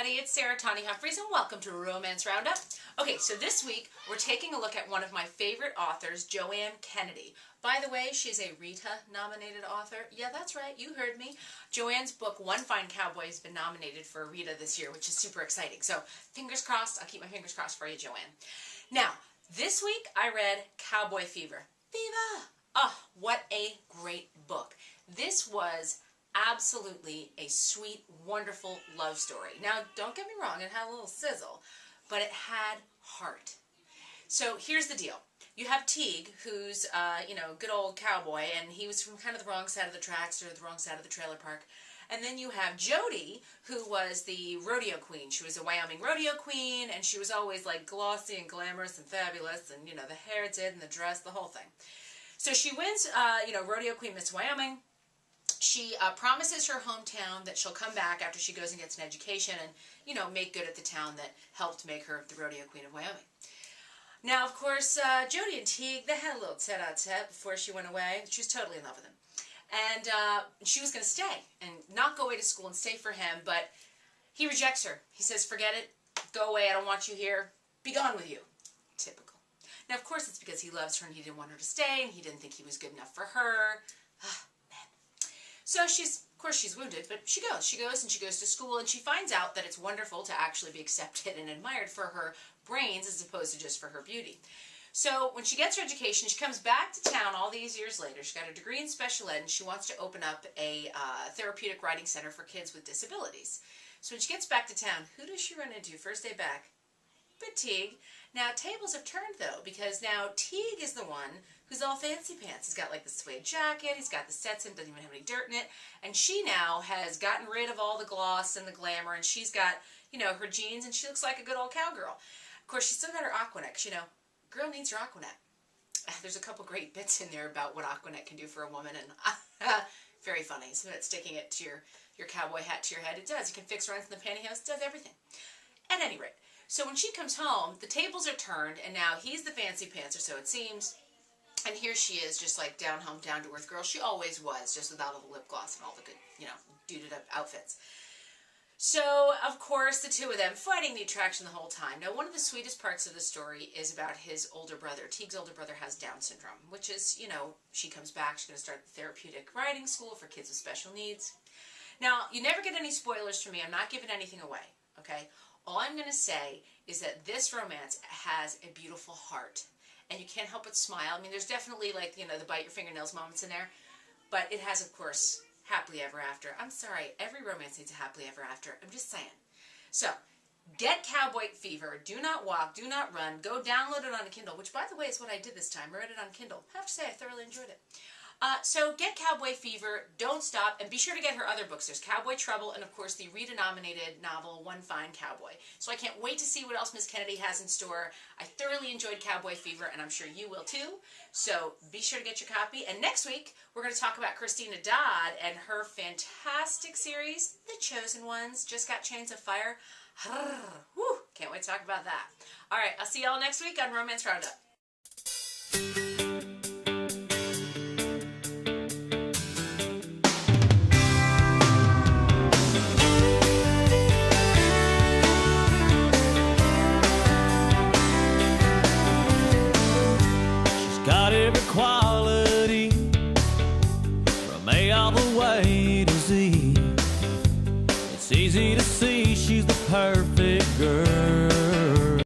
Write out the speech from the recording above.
everybody, it's Sarah Tawny Humphries and welcome to Romance Roundup. Okay, so this week we're taking a look at one of my favorite authors, Joanne Kennedy. By the way, she's a Rita-nominated author. Yeah, that's right, you heard me. Joanne's book, One Fine Cowboy, has been nominated for a Rita this year, which is super exciting. So, fingers crossed, I'll keep my fingers crossed for you, Joanne. Now, this week I read Cowboy Fever. Viva! Oh, what a great book. This was absolutely a sweet, wonderful love story. Now, don't get me wrong, it had a little sizzle, but it had heart. So here's the deal. You have Teague, who's, good old cowboy, and he was from kind of the wrong side of the tracks or the wrong side of the trailer park. And then you have Jody, who was the rodeo queen. She was a Wyoming rodeo queen, and she was always like glossy and glamorous and fabulous, and, the hair did and the dress, the whole thing. So she wins, rodeo queen Miss Wyoming. She promises her hometown that she'll come back after she goes and gets an education and, make good at the town that helped make her the rodeo queen of Wyoming. Now, of course, Jody and Teague, they had a little tete-a-tete before she went away. She was totally in love with him. And she was going to stay and not go away to school and stay for him, but he rejects her. He says, forget it, go away, I don't want you here, be gone with you. Typical. Now, of course, it's because he loves her and he didn't want her to stay and he didn't think he was good enough for her. So of course she's wounded, but she goes. She goes to school and she finds out that it's wonderful to actually be accepted and admired for her brains as opposed to just for her beauty. So when she gets her education, she comes back to town all these years later. She's got a degree in special ed and she wants to open up a therapeutic writing center for kids with disabilities. So when she gets back to town, who does she run into first day back? But Teague. Now, tables have turned, though, because now Teague is the one who's all fancy pants. He's got, like, the suede jacket, he's got the Stetson, doesn't even have any dirt in it, and she now has gotten rid of all the gloss and the glamour, and she's got, her jeans, and she looks like a good old cowgirl. Of course, she's still got her Aquanet, 'cause, girl needs her Aquanet. There's a couple great bits in there about what Aquanet can do for a woman, and very funny. So it's sticking it to your cowboy hat to your head. It does. You can fix runs in the pantyhose. It does everything. At any rate, so when she comes home, the tables are turned, and now he's the fancy pants, or so it seems. And here she is, just like down home, down to earth girl. She always was, just without all the lip gloss and all the good, duded up outfits. So, of course, the two of them fighting the attraction the whole time. Now, one of the sweetest parts of the story is about his older brother. Teague's older brother has Down syndrome, which is, she comes back, she's going to start the therapeutic writing school for kids with special needs. Now, you never get any spoilers from me. I'm not giving anything away, okay? All I'm going to say is that this romance has a beautiful heart, and you can't help but smile. I mean, there's definitely, like, the bite your fingernails moments in there, but it has, of course, happily ever after. I'm sorry, every romance needs a happily ever after. I'm just saying. So, get Cowboy Fever. Do not walk, do not run. Go download it on a Kindle, which, by the way, is what I did this time. I read it on Kindle. I have to say, I thoroughly enjoyed it. So get Cowboy Fever, don't stop, and be sure to get her other books. There's Cowboy Trouble and, of course, the Rita-nominated novel, One Fine Cowboy. So I can't wait to see what else Miss Kennedy has in store. I thoroughly enjoyed Cowboy Fever, and I'm sure you will too. So be sure to get your copy. And next week, we're going to talk about Christina Dodd and her fantastic series, The Chosen Ones. Just got Chains of Fire. Whew, can't wait to talk about that. All right, I'll see y'all next week on Romance Roundup. Got every quality from A all the way to Z. It's easy to see she's the perfect girl.